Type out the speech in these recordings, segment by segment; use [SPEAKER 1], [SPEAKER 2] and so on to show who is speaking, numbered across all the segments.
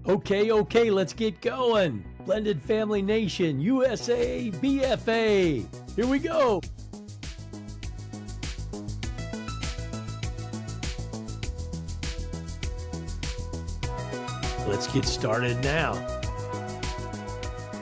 [SPEAKER 1] Okay, let's get going. Blended Family Nation, USABFA. Here we go. Let's get started now.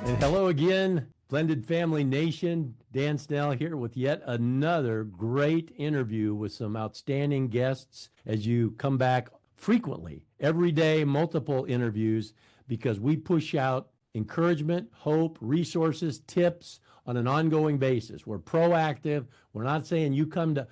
[SPEAKER 1] And hello again, Blended Family Nation. Dan Snell here with yet another great interview with some outstanding guests as you come back frequently, every day, multiple interviews, because we push out encouragement, hope, resources, tips on an ongoing basis. We're proactive. We're not saying you come to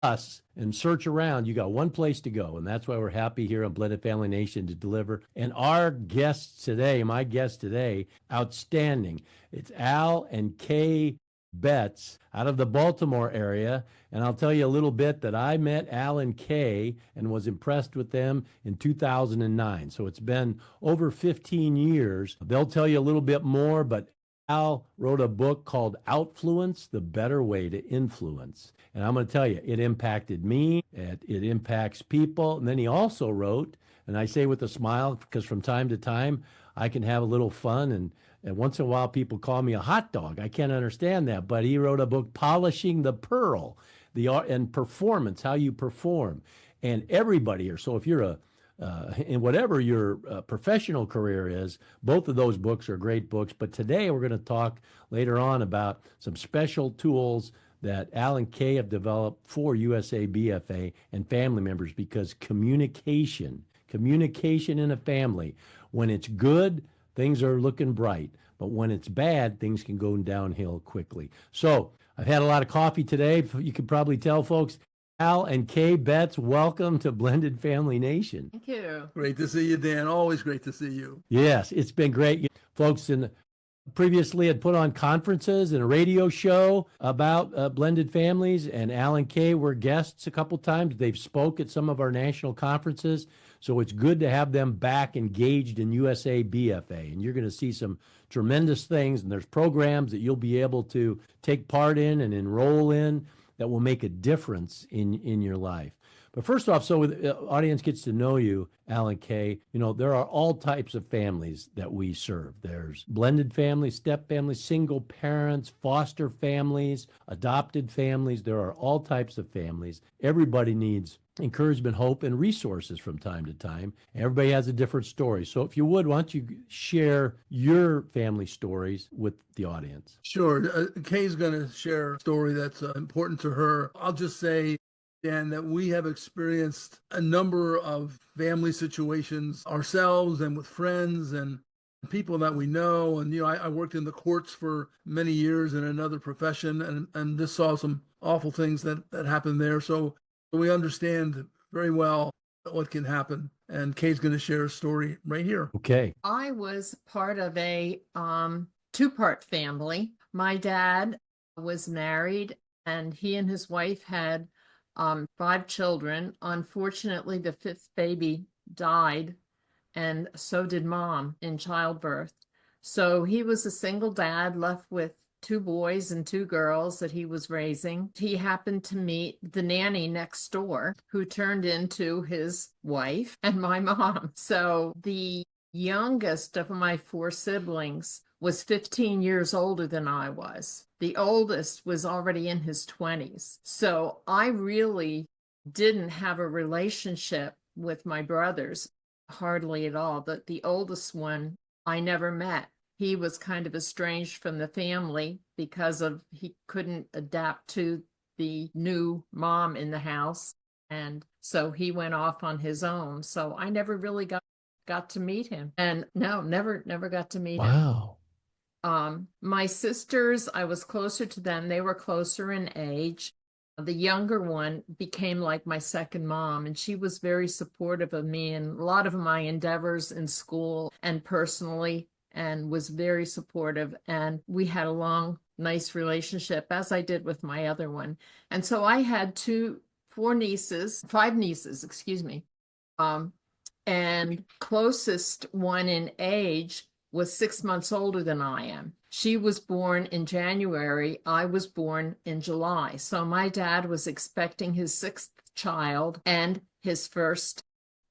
[SPEAKER 1] us and search around. You got one place to go, and that's why we're happy here on Blended Family Nation to deliver. And our guests today, my guest today, outstanding. It's Al and Kay Betz out of the Baltimore area. And I'll tell you a little bit that I met Al and Kay and was impressed with them in 2009. So it's been over 15 years. They'll tell you a little bit more, but Al wrote a book called Outfluence, The Better Way to Influence. And I'm going to tell you, it impacted me, it impacts people. And then he also wrote, and I say with a smile, because from time to time, I can have a little fun, and once in a while people call me a hot dog. I can't understand that, but he wrote a book, Polishing the Pearl, the art and performance, how you perform. And everybody here, so if you're in whatever your professional career is, both of those books are great books. But today we're going to talk later on about some special tools that Al and Kay have developed for USABFA and family members, because communication in a family, when it's good, things are looking bright. But when it's bad, things can go downhill quickly. So I've had a lot of coffee today. You can probably tell, folks. Al and Kay Betz, welcome to Blended Family Nation.
[SPEAKER 2] Thank you.
[SPEAKER 3] Great to see you, Dan. Always great to see you.
[SPEAKER 1] Yes, it's been great. Folks previously had put on conferences and a radio show about blended families, and Al and Kay were guests a couple times. They've spoke at some of our national conferences, so it's good to have them back engaged in USABFA, and you're going to see some tremendous things, and there's programs that you'll be able to take part in and enroll in that will make a difference in your life. But first off, so the audience gets to know you, Al and Kay, there are all types of families that we serve. There's blended families, step families, single parents, foster families, adopted families. There are all types of families. Everybody needs encouragement, hope, and resources from time to time. Everybody has a different story. So if you would, why don't you share your family stories with the audience?
[SPEAKER 3] Sure. Kay's going to share a story that's important to her. I'll just say, Dan, that we have experienced a number of family situations ourselves and with friends and people that we know. And, I worked in the courts for many years in another profession, and just saw some awful things that happened there. So we understand very well what can happen. And Kay's going to share a story right here.
[SPEAKER 1] Okay.
[SPEAKER 2] I was part of a two-part family. My dad was married, and he and his wife had 5 children. Unfortunately, the 5th baby died, and so did Mom in childbirth. So he was a single dad, left with 2 boys and 2 girls that he was raising. He happened to meet the nanny next door, who turned into his wife and my mom. So the youngest of my 4 siblings was 15 years older than I was. The oldest was already in his 20s. So I really didn't have a relationship with my brothers, hardly at all. But the oldest one I never met. He was kind of estranged from the family because he couldn't adapt to the new mom in the house. And so he went off on his own. So I never really got to meet him. And no, never got to meet him.
[SPEAKER 1] Wow.
[SPEAKER 2] My sisters, I was closer to them. They were closer in age. The younger one became like my second mom, and she was very supportive of me and a lot of my endeavors in school and personally, and was very supportive. And we had a long, nice relationship, as I did with my other one. And so I had 5 nieces, excuse me. And closest one in age was 6 months older than I am. She was born in January. I was born in July. So my dad was expecting his 6th child and his first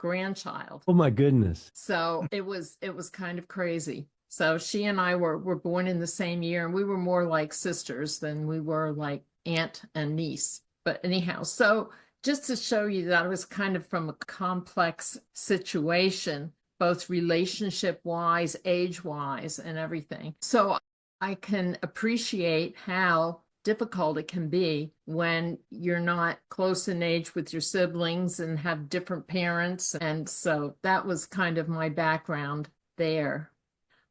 [SPEAKER 2] grandchild.
[SPEAKER 1] Oh my goodness.
[SPEAKER 2] So it was kind of crazy. So she and I were born in the same year, and we were more like sisters than we were like aunt and niece. But anyhow, so just to show you that I was kind of from a complex situation, both relationship wise, age wise, and everything. So I can appreciate how difficult it can be when you're not close in age with your siblings and have different parents. And so that was kind of my background there.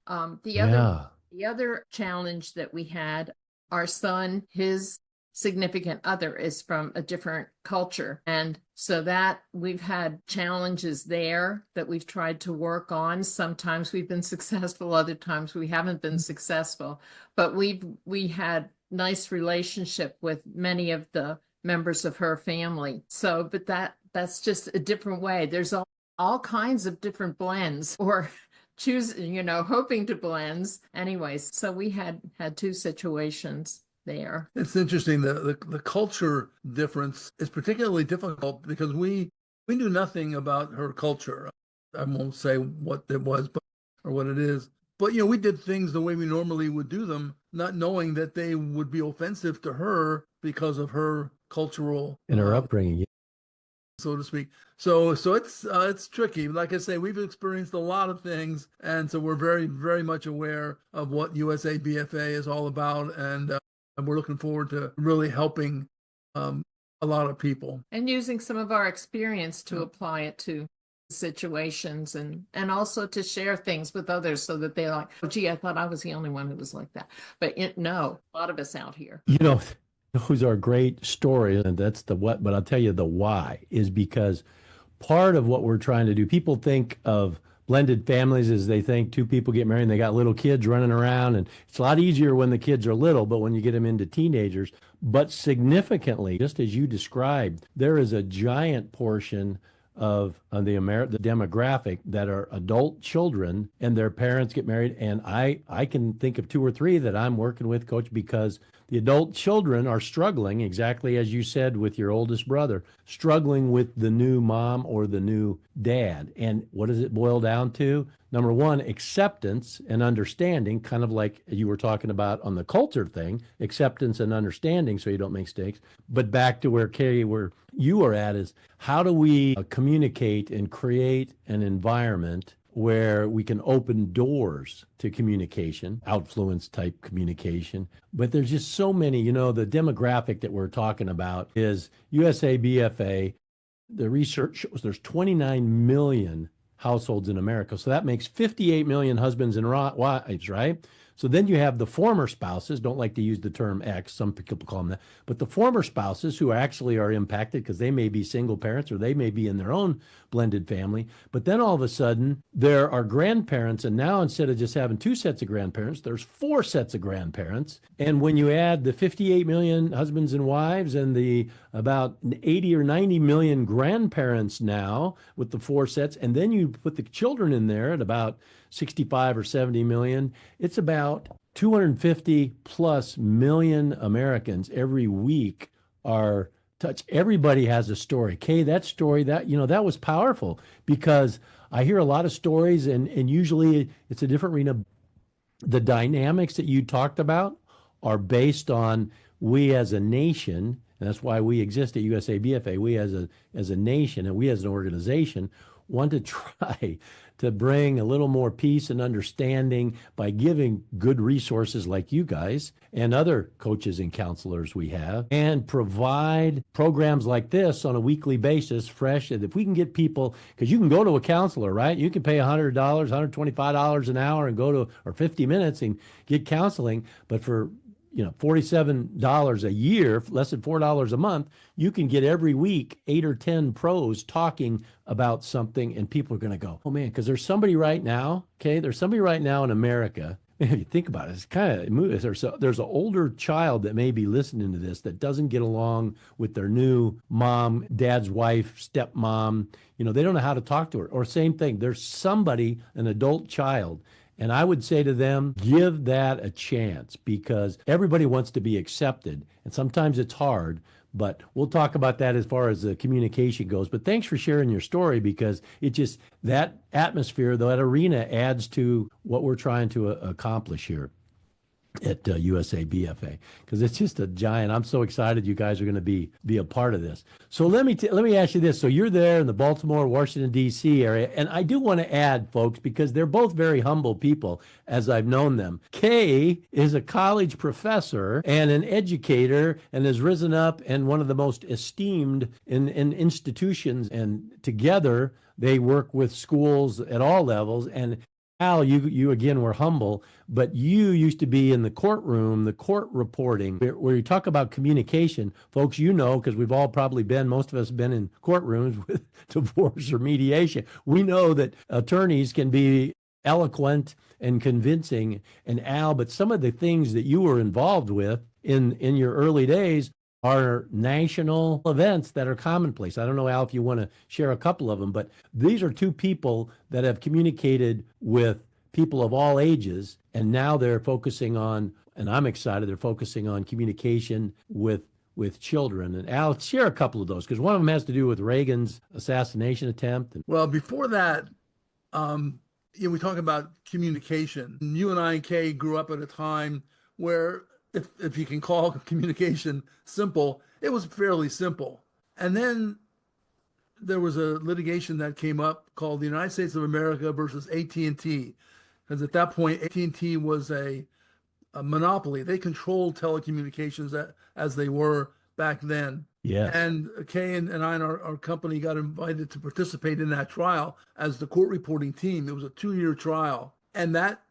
[SPEAKER 2] The other challenge that we had, our son, his significant other is from a different culture. And so that we've had challenges there that we've tried to work on. Sometimes we've been successful, other times we haven't been successful, but we had nice relationship with many of the members of her family. So, but that's just a different way. There's all kinds of different blends or hoping to blends. Anyways, so we had two situations there.
[SPEAKER 3] It's interesting. The culture difference is particularly difficult because we knew nothing about her culture. I won't say what it was, or what it is. But, we did things the way we normally would do them, not knowing that they would be offensive to her because of her cultural
[SPEAKER 1] and her upbringing,
[SPEAKER 3] so to speak. So it's tricky. Like I say, we've experienced a lot of things, and so we're very, very much aware of what USABFA is all about, and we're looking forward to really helping a lot of people
[SPEAKER 2] and using some of our experience to apply it to situations and also to share things with others so that they're like, oh, gee, I thought I was the only one who was like that. But no, a lot of us out here.
[SPEAKER 1] Those are great stories, and that's the what, but I'll tell you the why is because part of what we're trying to do, people think of blended families as they think two people get married and they got little kids running around, and it's a lot easier when the kids are little, but when you get them into teenagers. But significantly, just as you described, there is a giant portion of the demographic that are adult children and their parents get married. And I can think of 2 or 3 that I'm working with, Coach, because the adult children are struggling, exactly as you said with your oldest brother, struggling with the new mom or the new dad. And what does it boil down to? Number one, acceptance and understanding, kind of like you were talking about on the culture thing, acceptance and understanding so you don't make mistakes. But back to where, Kay, where you are at is how do we communicate and create an environment where we can open doors to communication, Outfluence type communication. But there's just so many, the demographic that we're talking about is USABFA. The research shows there's 29 million households in America. So that makes 58 million husbands and wives, right? So then you have the former spouses, don't like to use the term ex, some people call them that, but the former spouses who actually are impacted because they may be single parents or they may be in their own blended family. But then all of a sudden there are grandparents, and now instead of just having 2 sets of grandparents, there's 4 sets of grandparents. And when you add the 58 million husbands and wives and the about 80 or 90 million grandparents now with the 4 sets, and then you put the children in there at about 65 or 70 million, it's about 250 plus million Americans every week are touched. Everybody has a story. Kay, that story, that was powerful because I hear a lot of stories and usually it's a different arena. The dynamics that you talked about are based on we as a nation, and that's why we exist at USABFA, we as a nation and we as an organization want to try to bring a little more peace and understanding by giving good resources like you guys and other coaches and counselors we have, and provide programs like this on a weekly basis, fresh. And if we can get people, because you can go to a counselor, right? You can pay $100, $125 an hour and go to, or 50 minutes and get counseling. But for $47 a year, less than $4 a month, you can get every week 8 or 10 pros talking about something, and people are going to go, oh man, because there's somebody right now, there's somebody right now in America, if you think about it, it's kind of, there's an older child that may be listening to this that doesn't get along with their new mom, dad's wife, stepmom, they don't know how to talk to her. Or same thing, there's somebody, an adult child. And I would say to them, give that a chance because everybody wants to be accepted. And sometimes it's hard, But we'll talk about that as far as the communication goes. But thanks for sharing your story, because it just, that atmosphere, that arena adds to what we're trying to accomplish here at USABFA, because it's just a giant. I'm so excited you guys are going to be a part of this. So let me ask you this. So you're there in the Baltimore, Washington, D.C. area, and I do want to add, folks, because they're both very humble people as I've known them. Kay is a college professor and an educator and has risen up and one of the most esteemed in institutions, and together they work with schools at all levels. And Al, you again were humble, but you used to be in the courtroom, the court reporting, where you talk about communication. Folks, you know, because we've all probably been, most of us have been in courtrooms with divorce or mediation. We know that attorneys can be eloquent and convincing, and Al, but some of the things that you were involved with in your early days are national events that are commonplace. I don't know, Al, if you want to share a couple of them, but these are two people that have communicated with people of all ages, and now they're focusing on, and I'm excited, they're focusing on communication with children. And Al, share a couple of those, because one of them has to do with Reagan's assassination attempt.
[SPEAKER 3] Well, before that, we talk about communication. You and I and Kay grew up at a time where, if you can call communication simple, it was fairly simple. And then there was a litigation that came up called the United States of America versus AT&T, because at that point AT&T was a monopoly. They controlled telecommunications as they were back then.
[SPEAKER 1] Yes.
[SPEAKER 3] And Kay and I and our company got invited to participate in that trial as the court reporting team. It was a 2-year trial, and that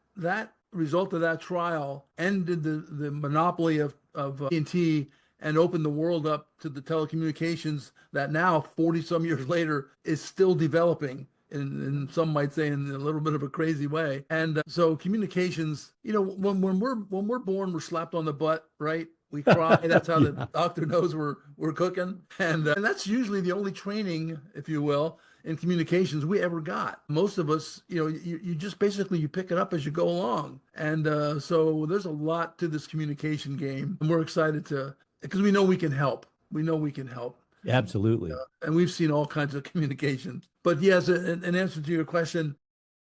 [SPEAKER 3] result of that trial ended the monopoly of AT&T and opened the world up to the telecommunications that now, 40 some years later, is still developing in some might say in a little bit of a crazy way. And so communications, when we're born, we're slapped on the butt, right? We cry. That's how the doctor knows we're cooking. And that's usually the only training, if you will, in communications we ever got. Most of us, you just basically, you pick it up as you go along. And so there's a lot to this communication game. And we're excited because we know we can help. We know we can help.
[SPEAKER 1] Absolutely.
[SPEAKER 3] And we've seen all kinds of communications. But yes, an answer to your question,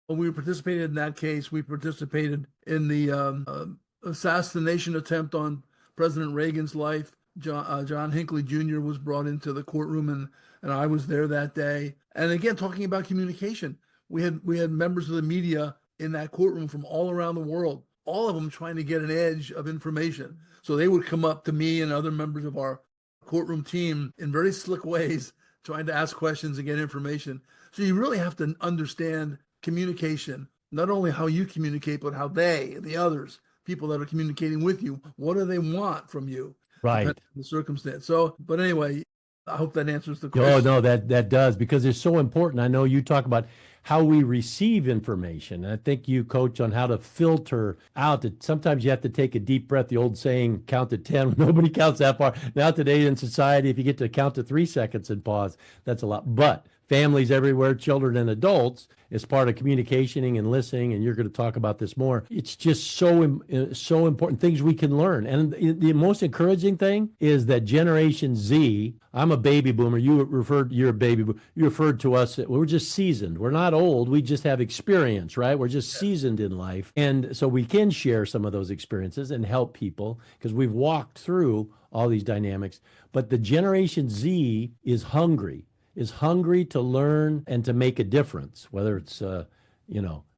[SPEAKER 3] when we participated in that case, we participated in the assassination attempt on President Reagan's life. John Hinckley Jr. was brought into the courtroom, and I was there that day. And again, talking about communication, we had members of the media in that courtroom from all around the world, all of them trying to get an edge of information. So they would come up to me and other members of our courtroom team in very slick ways, trying to ask questions and get information. So you really have to understand communication, not only how you communicate, but how the others, people that are communicating with you, what do they want from you?
[SPEAKER 1] Right.
[SPEAKER 3] The circumstance. So, but anyway, I hope that answers the question.
[SPEAKER 1] Oh, no, that does, because it's so important. I know you talk about how we receive information. And I think you coach on how to filter out that sometimes you have to take a deep breath. The old saying, count to 10. Nobody counts that far. Now today in society, if you get to count to 3 seconds and pause, that's a lot. But families everywhere, children and adults, as part of communicating and listening, and you're going to talk about this more. It's just so important, things we can learn. And the most encouraging thing is that Generation Z, I'm a baby boomer, you're a baby boomer, you referred to us, we're just seasoned. We're not old, we just have experience, right? We're just seasoned in life. And so we can share some of those experiences and help people because we've walked through all these dynamics. But the Generation Z is hungry to learn and to make a difference, whether it's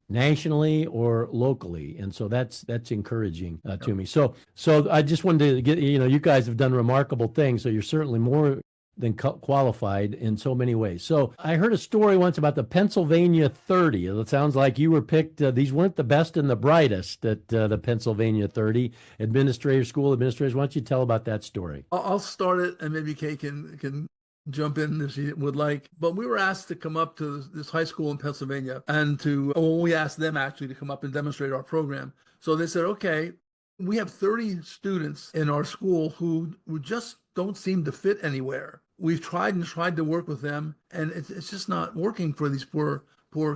[SPEAKER 1] nationally or locally. And so that's encouraging to me. So I just wanted to get, you guys have done remarkable things. So you're certainly more than qualified in so many ways. So I heard a story once about the Pennsylvania 30. It sounds like you were picked. These weren't the best and the brightest at the Pennsylvania 30 school administrators. Why don't you tell about that story?
[SPEAKER 3] I'll start it, and maybe Kay can jump in if she would like. But we were asked to come up to this high school in Pennsylvania we asked them actually to come up and demonstrate our program. So they said, okay, we have 30 students in our school who just don't seem to fit anywhere. We've tried to work with them, and it's just not working for these poor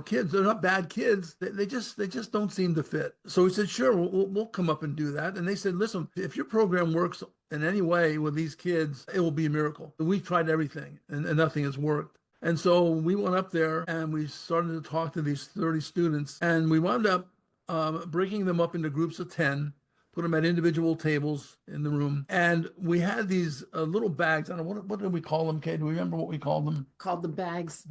[SPEAKER 3] kids. They're not bad kids. They just don't seem to fit. So we said, sure, we'll come up and do that. And they said, listen, if your program works in any way with these kids, it will be a miracle. We've tried everything and nothing has worked. And so we went up there and we started to talk to these 30 students, and we wound up breaking them up into groups of 10, put them at individual tables in the room. And we had these little bags. I don't know, what did we call them, Kay? Do we remember what we called them?
[SPEAKER 2] Called the bags.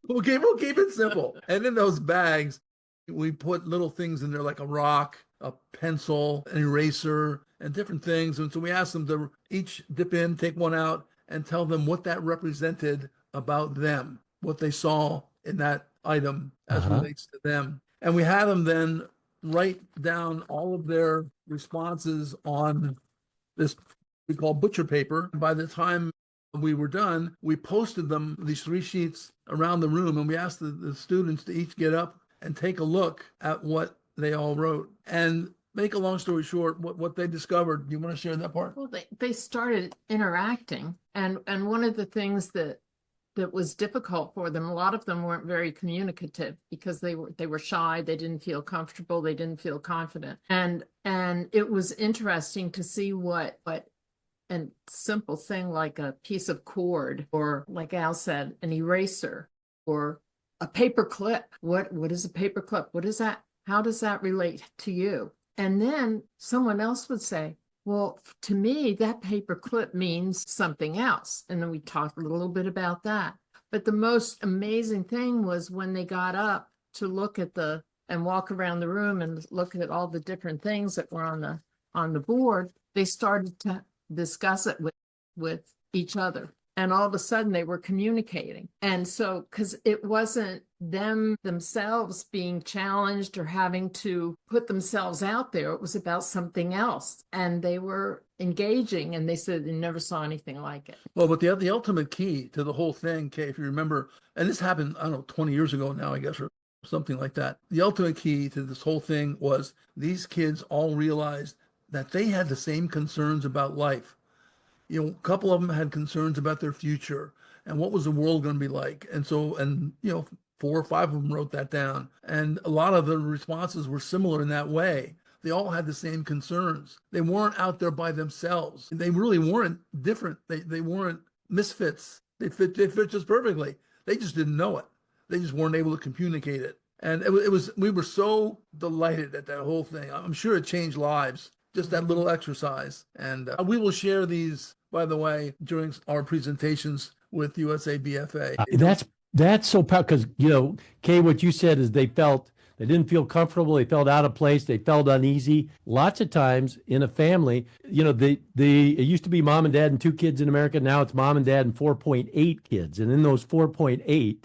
[SPEAKER 3] We'll keep it simple. And in those bags, we put little things in there like a rock, a pencil, an eraser, and different things. And so we asked them to each dip in, take one out, and tell them what that represented about them, what they saw in that item as relates to them. And we had them then write down all of their responses on this we call butcher paper. By the time we were done, we posted them, these 3 sheets, around the room, and we asked the students to each get up and take a look at what they all wrote. And make a long story short, what they discovered. Do you want to share that part?
[SPEAKER 2] Well, they started interacting, and one of the things that was difficult for them, a lot of them weren't very communicative because they were shy, they didn't feel comfortable, they didn't feel confident. And it was interesting to see what a simple thing like a piece of cord, or like Al said, an eraser, or a paper clip. What is a paper clip? What is that? How does that relate to you? And then someone else would say, well, to me, that paper clip means something else. And then we talked a little bit about that. But the most amazing thing was when they got up to look at and walk around the room and look at all the different things that were on the board, they started to discuss it with each other. And all of a sudden they were communicating. And so, because it wasn't them themselves being challenged or having to put themselves out there, it was about something else. And they were engaging, and they said they never saw anything like it.
[SPEAKER 3] Well, but the ultimate key to the whole thing, Kay, if you remember, and this happened, I don't know, 20 years ago now, I guess, or something like that. The ultimate key to this whole thing was these kids all realized that they had the same concerns about life. You know, a couple of them had concerns about their future and what was the world going to be like. And so, you know, 4 or 5 of them wrote that down. And a lot of the responses were similar in that way. They all had the same concerns. They weren't out there by themselves. They really weren't different. They weren't misfits. They fit just perfectly. They just didn't know it. They just weren't able to communicate it. And we were so delighted at that whole thing. I'm sure it changed lives, just that little exercise. And we will share these, by the way, during our presentations with USABFA.
[SPEAKER 1] That's so powerful, because, you know, Kay, what you said is they didn't feel comfortable, they felt out of place, they felt uneasy. Lots of times in a family, you know, it used to be mom and dad and 2 kids in America. Now it's mom and dad and 4.8 kids. And in those 4.8,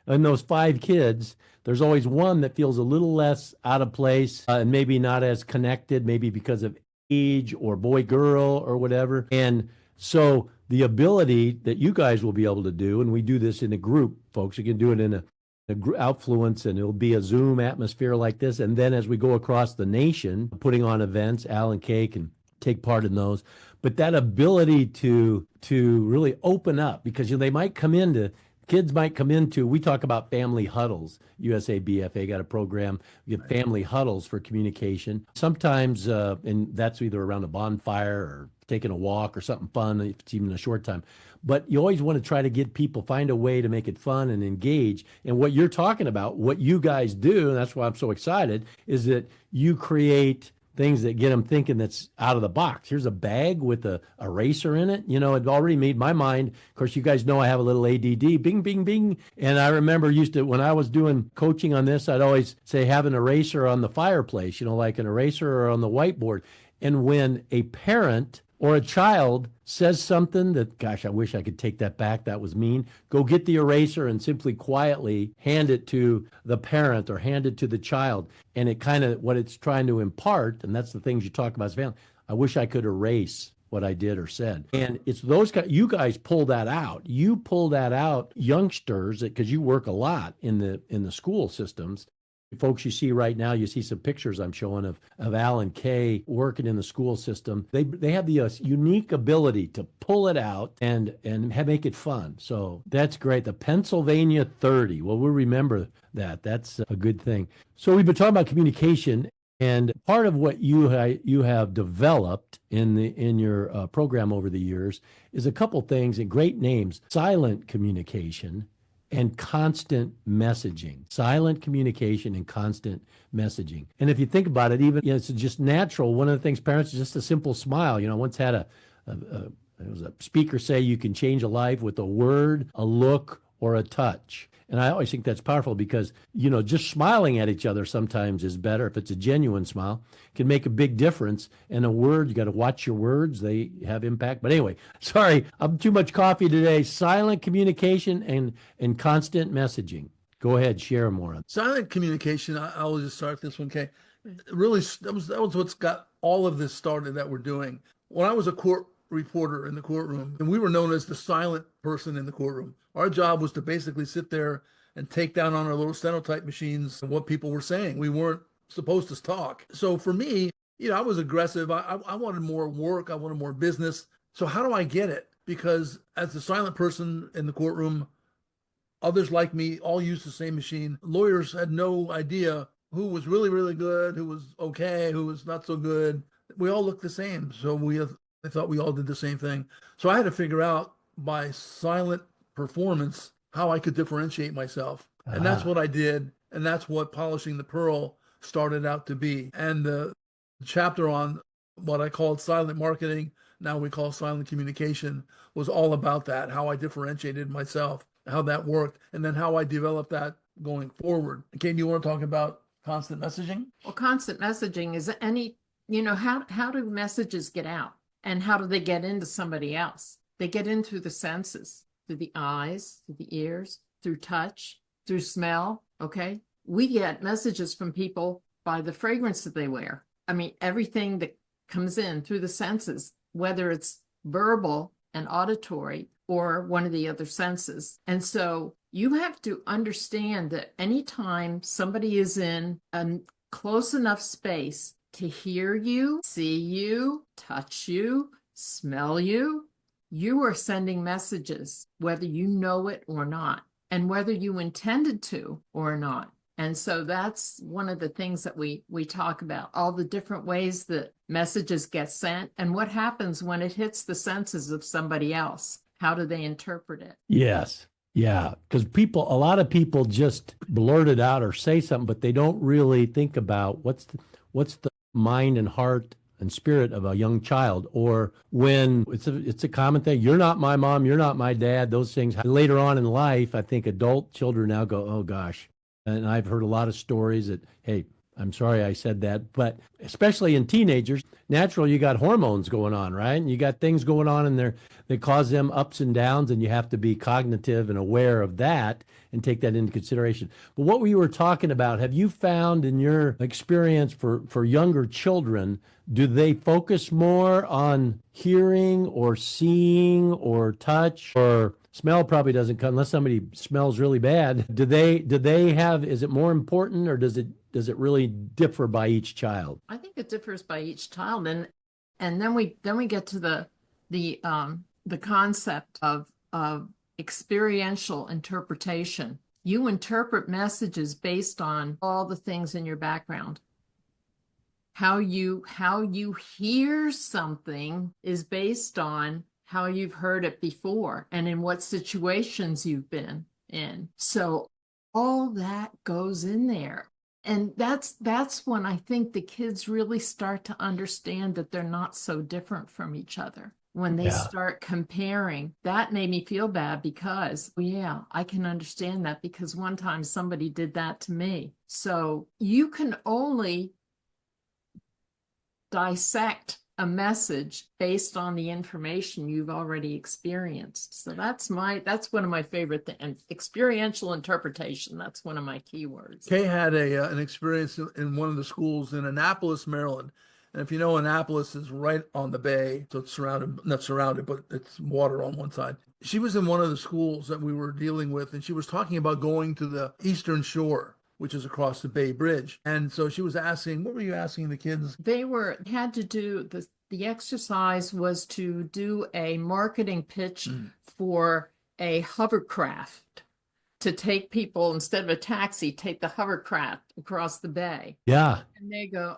[SPEAKER 1] in those 5 kids, there's always one that feels a little less out of place and maybe not as connected, maybe because of age or boy, girl or whatever. And so the ability that you guys will be able to do, and we do this in a group, folks, you can do it in a Outfluence, and it'll be a Zoom atmosphere like this. And then as we go across the nation, putting on events, Al and Kay can take part in those. But that ability to really open up, because, you know, kids might come into, we talk about family huddles. USABFA got a program, we get family huddles for communication. Sometimes, and that's either around a bonfire or taking a walk or something fun, if it's even a short time. But you always want to try to get people, find a way to make it fun and engage. And what you're talking about, what you guys do, and that's why I'm so excited, is that you create things that get them thinking that's out of the box. Here's a bag with a eraser in it. You know, it already made my mind. Of course, you guys know I have a little ADD, bing, bing, bing. And I remember when I was doing coaching on this, I'd always say have an eraser on the fireplace, you know, like an eraser or on the whiteboard. And when a parent or a child says something that, gosh, I wish I could take that back, that was mean, go get the eraser and simply quietly hand it to the parent or hand it to the child. And it kind of, what it's trying to impart, and that's the things you talk about as family, I wish I could erase what I did or said. And it's those guys, you guys pull that out. You pull that out, youngsters, because you work a lot in the school systems. Folks you see right now, you see some pictures I'm showing of Al and Kay working in the school system. They have the unique ability to pull it out and make it fun. So that's great. The Pennsylvania 30. Well, we'll remember that. That's a good thing. So we've been talking about communication. And part of what you have developed in your program over the years is a couple things and great names: silent communication and constant messaging. Silent communication and constant messaging. And if you think about it, even it's just natural. One of the things parents is just a simple smile. I once had there was a speaker say you can change a life with a word, a look, or a touch. And I always think that's powerful because, just smiling at each other sometimes is better. If it's a genuine smile, can make a big difference. And a word, you got to watch your words. They have impact. But anyway, sorry, I'm too much coffee today. Silent communication and constant messaging. Go ahead, share more on
[SPEAKER 3] Silent communication, I will just start this one, Kay. Really, that was what's got all of this started that we're doing. When I was a court reporter in the courtroom, and we were known as the silent person in the courtroom. Our job was to basically sit there and take down on our little stenotype machines what people were saying. We weren't supposed to talk. So for me, I was aggressive. I wanted more work. I wanted more business. So how do I get it? Because as the silent person in the courtroom, others like me all used the same machine. Lawyers had no idea who was really, really good, who was okay, who was not so good. We all looked the same. So I thought we all did the same thing. So I had to figure out by silent performance how I could differentiate myself. And that's what I did. And that's what Polishing the Pearl started out to be. And the chapter on what I called silent marketing, now we call silent communication, was all about that, how I differentiated myself, how that worked, and then how I developed that going forward. Kate, do you want to talk about constant messaging?
[SPEAKER 2] Well, constant messaging is how do messages get out? And how do they get into somebody else? They get in through the senses, through the eyes, through the ears, through touch, through smell. Okay. We get messages from people by the fragrance that they wear. I mean, everything that comes in through the senses, whether it's verbal and auditory or one of the other senses. And so you have to understand that anytime somebody is in a close enough space to hear you, see you, touch you, smell you, you are sending messages, whether you know it or not, and whether you intended to or not. And so that's one of the things that we talk about, all the different ways that messages get sent and what happens when it hits the senses of somebody else. How do they interpret it?
[SPEAKER 1] Yes. Yeah. Because a lot of people just blurt it out or say something, but they don't really think about what's the mind and heart and spirit of a young child. Or when it's a common thing, you're not my mom, you're not my dad, those things. Later on in life, I think adult children now go, oh gosh. And I've heard a lot of stories that, hey, I'm sorry I said that. But especially in teenagers, naturally, you got hormones going on, right? And you got things going on in there that cause them ups and downs, and you have to be cognitive and aware of that and take that into consideration. But what we were talking about, have you found in your experience for younger children, do they focus more on hearing or seeing or touch, or smell probably doesn't come unless somebody smells really bad? Do they have, is it more important, or does it really differ by each child?
[SPEAKER 2] I think it differs by each child, and then we get to the concept of experiential interpretation. You interpret messages based on all the things in your background. How you hear something is based on how you've heard it before and in what situations you've been in. So all that goes in there. And that's when I think the kids really start to understand that they're not so different from each other. When they start comparing, that made me feel bad because, yeah, I can understand that because one time somebody did that to me. So you can only dissect a message based on the information you've already experienced. So that's one of my favorite things. Experiential interpretation. That's one of my keywords.
[SPEAKER 3] Kay had an experience in one of the schools in Annapolis, Maryland. And if you know, Annapolis is right on the bay, so it's not surrounded, but it's water on one side. She was in one of the schools that we were dealing with, and she was talking about going to the Eastern Shore, which is across the Bay Bridge. And so she was asking, what were you asking the kids?
[SPEAKER 2] They had to do the exercise was to do a marketing pitch for a hovercraft. to take people, instead of a taxi, take the hovercraft across the bay.
[SPEAKER 1] Yeah.
[SPEAKER 2] And they go,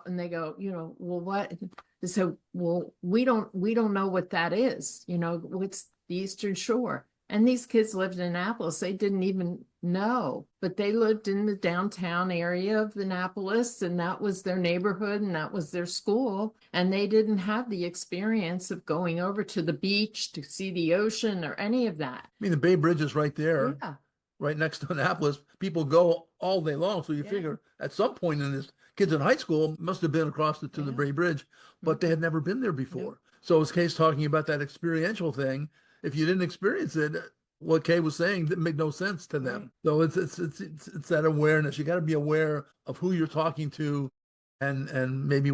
[SPEAKER 2] well, what? They say, well, we don't know what that is. What's the Eastern Shore? And these kids lived in Annapolis. They didn't even know, but they lived in the downtown area of Annapolis, and that was their neighborhood and that was their school. And they didn't have the experience of going over to the beach to see the ocean or any of that.
[SPEAKER 3] I mean, the Bay Bridge is right there.
[SPEAKER 2] Yeah.
[SPEAKER 3] Right next to Annapolis. People go all day long. So you figure at some point in this, kids in high school must have been across to the Bay Bridge, but they had never been there before. So as Kay's talking about that experiential thing, if you didn't experience it, what Kay was saying didn't make no sense to them. So it's that awareness. You got to be aware of who you're talking to, and maybe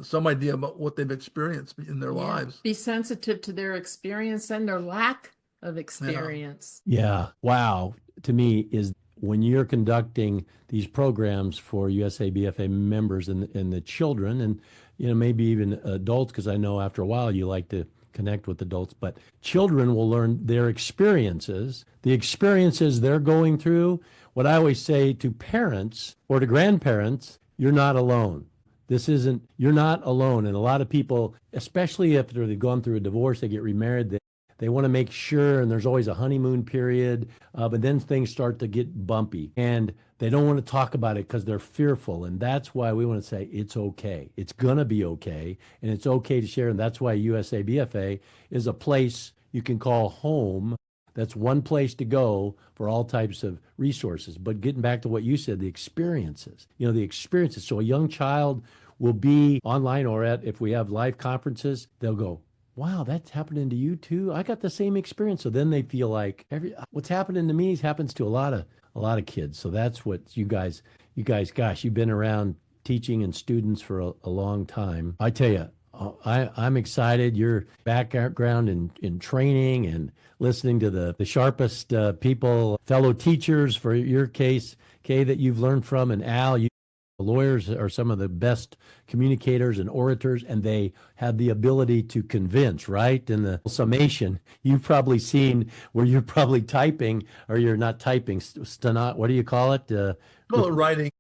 [SPEAKER 3] some idea about what they've experienced in their lives.
[SPEAKER 2] Be sensitive to their experience and their lack of experience.
[SPEAKER 1] Yeah. Wow. To me, is when you're conducting these programs for USABFA members and the children, and maybe even adults, because I know after a while you like to connect with adults, but children will learn their experiences, the experiences they're going through. What I always say to parents or to grandparents, you're not alone. You're not alone. And a lot of people, especially if they've gone through a divorce, they get remarried, they want to make sure, and there's always a honeymoon period, but then things start to get bumpy and they don't want to talk about it because they're fearful. And that's why we want to say it's okay. It's going to be okay. And it's okay to share. And that's why USABFA is a place you can call home. That's one place to go for all types of resources. But getting back to what you said, the experiences. So a young child will be online or if we have live conferences, they'll go, wow, that's happening to you too. I got the same experience. So then they feel like what's happening to me happens to a lot of kids. So that's what you guys, gosh, you've been around teaching and students for a long time. I tell you, I'm excited. Your background in training and listening to the sharpest people, fellow teachers for your case, Kay, that you've learned from, and Al, lawyers are some of the best communicators and orators, and they have the ability to convince, right? In the summation, you've probably seen where you're probably typing, or you're not typing, what do you call it?
[SPEAKER 3] Writing.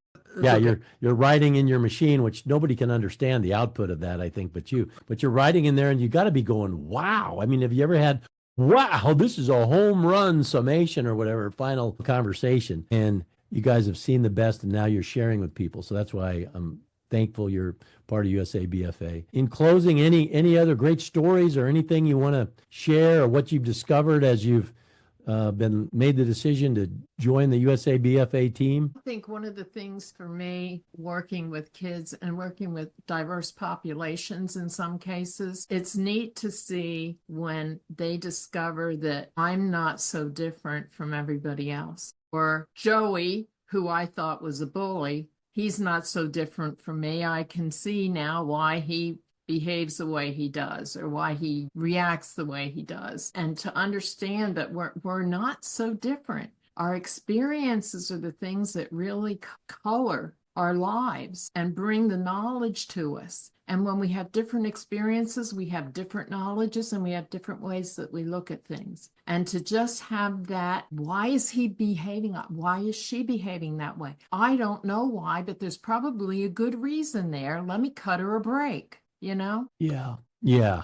[SPEAKER 1] Yeah, okay. You're writing in your machine, which nobody can understand the output of that, I think, but you're writing in there, and you got to be going, wow. I mean, have you ever had, wow, this is a home run summation or whatever, final conversation? And you guys have seen the best, and now you're sharing with people. So that's why I'm thankful you're part of USABFA. In closing, any other great stories or anything you want to share, or what you've discovered as you've made the decision to join the USABFA team?
[SPEAKER 2] I think one of the things for me, working with kids and working with diverse populations in some cases, it's neat to see when they discover that I'm not so different from everybody else. Or Joey, who I thought was a bully, he's not so different from me. I can see now why he behaves the way he does, or why he reacts the way he does. And to understand that we're not so different. Our experiences are the things that really color our lives and bring the knowledge to us. And when we have different experiences, we have different knowledges, and we have different ways that we look at things. And to just have that, why is he behaving? Why is she behaving that way? I don't know why, but there's probably a good reason there. Let me cut her a break, Yeah.
[SPEAKER 1] Yeah.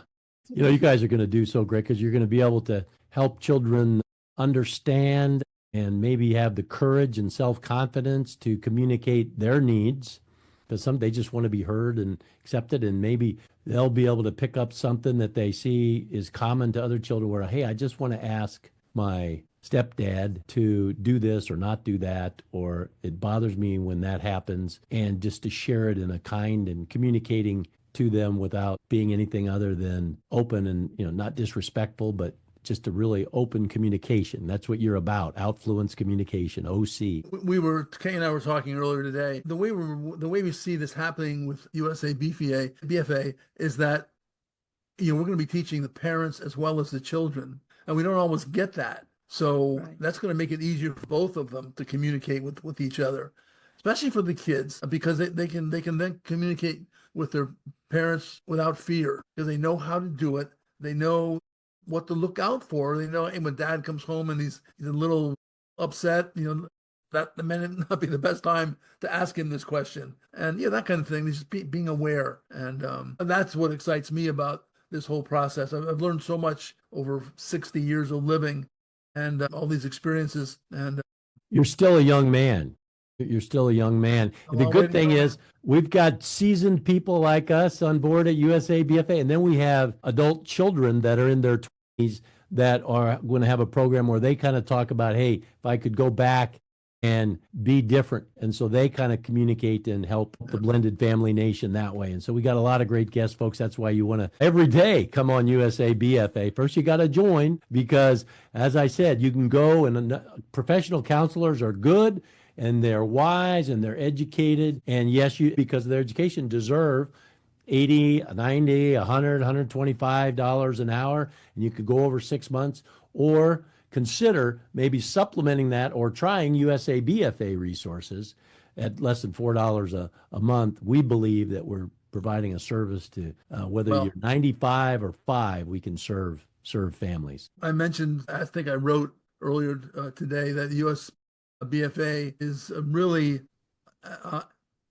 [SPEAKER 1] You guys are going to do so great, because you're going to be able to help children understand and maybe have the courage and self-confidence to communicate their needs, because they just want to be heard and accepted, and maybe they'll be able to pick up something that they see is common to other children, where, hey, I just want to ask my stepdad to do this or not do that, or it bothers me when that happens, and just to share it in a kind and communicating to them without being anything other than open and not disrespectful, but just a really open communication. That's what you're about. Outfluence communication, OC.
[SPEAKER 3] Kay and I were talking earlier today. The way we see this happening with USABFA is that we're going to be teaching the parents as well as the children, and we don't always get that. So That's going to make it easier for both of them to communicate with each other, especially for the kids, because they can then communicate with their parents without fear, because they know how to do it. They know what to look out for. They know, hey, when dad comes home and he's a little upset, that may not be the best time to ask him this question. And that kind of thing, just being aware. And that's what excites me about this whole process. I've learned so much over 60 years of living and all these experiences. And
[SPEAKER 1] You're still a young man. You're still a young man. The good thing is we've got seasoned people like us on board at USABFA, and then we have adult children that are in their 20s that are going to have a program where they kind of talk about, hey, if I could go back and be different. And so they kind of communicate and help the blended family nation that way. And so we got a lot of great guests, folks. That's why you want to every day come on USABFA. First, you got to join because, as I said, you can go and professional counselors are good and they're wise and they're educated. And yes, you, because of their education, deserve $80, $90, $100, $125 an hour. And you could go over 6 months or consider maybe supplementing that or trying USABFA resources at less than $4 a month. We believe that we're providing a service to whether you're 95 or 5, we can serve families.
[SPEAKER 3] I mentioned, I think I wrote earlier today that USBFA is really an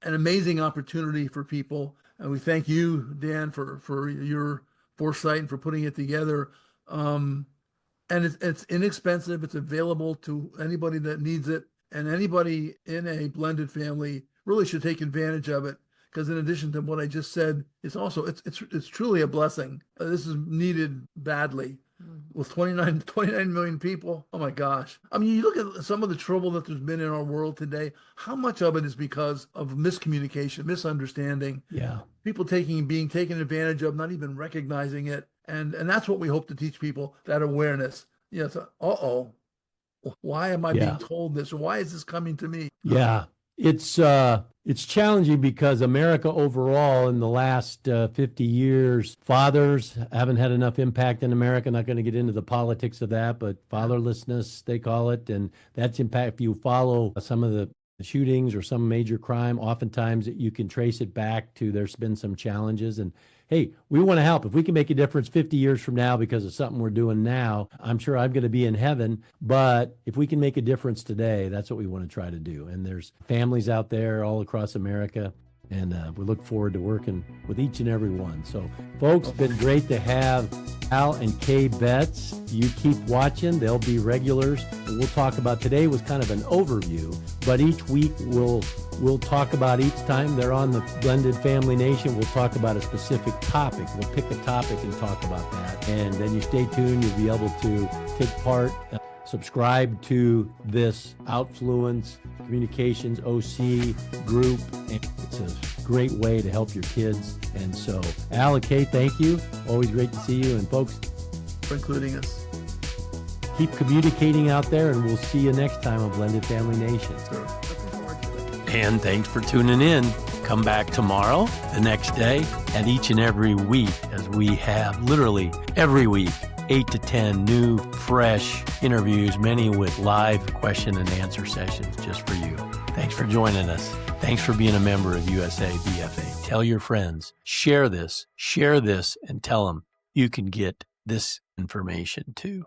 [SPEAKER 3] amazing opportunity for people. And we thank you, Dan, for your foresight and for putting it together. And it's inexpensive. It's available to anybody that needs it. And anybody in a blended family really should take advantage of it. Because in addition to what I just said, it's truly a blessing. This is needed badly. With 29 million people. Oh my gosh. I mean, you look at some of the trouble that there's been in our world today. How much of it is because of miscommunication, misunderstanding?
[SPEAKER 1] Yeah.
[SPEAKER 3] People being taken advantage of, not even recognizing it. And that's what we hope to teach people, that awareness. It's why am I being told this? Or why is this coming to me?
[SPEAKER 1] Yeah. It's challenging because America overall in the last 50 years, fathers haven't had enough impact in America. Not going to get into the politics of that, but fatherlessness, they call it. And that's impact. If you follow some of the shootings or some major crime, oftentimes you can trace it back to there's been some challenges. And hey, we want to help. If we can make a difference 50 years from now because of something we're doing now, I'm sure I'm going to be in heaven. But if we can make a difference today, that's what we want to try to do. And there's families out there all across America. And we look forward to working with each and every one. So, folks, it's been great to have Al and Kay Betz. You keep watching. They'll be regulars. And we'll talk about, today was kind of an overview, but each week we'll talk about, each time they're on the Blended Family Nation, we'll talk about a specific topic. We'll pick a topic and talk about that. And then you stay tuned. You'll be able to take part. Subscribe to this Outfluence Communications OC group. And it's a great way to help your kids. And so, Al and Kay, thank you. Always great to see you. And folks,
[SPEAKER 3] for including us.
[SPEAKER 1] Keep communicating out there, and we'll see you next time on Blended Family Nation.
[SPEAKER 3] Sure. Looking forward to it.
[SPEAKER 1] And thanks for tuning in. Come back tomorrow, the next day, and each and every week, as we have literally every week 8 to 10 new, fresh interviews, many with live question and answer sessions just for you. Thanks for joining us. Thanks for being a member of USABFA. Tell your friends, share this, and tell them you can get this information too.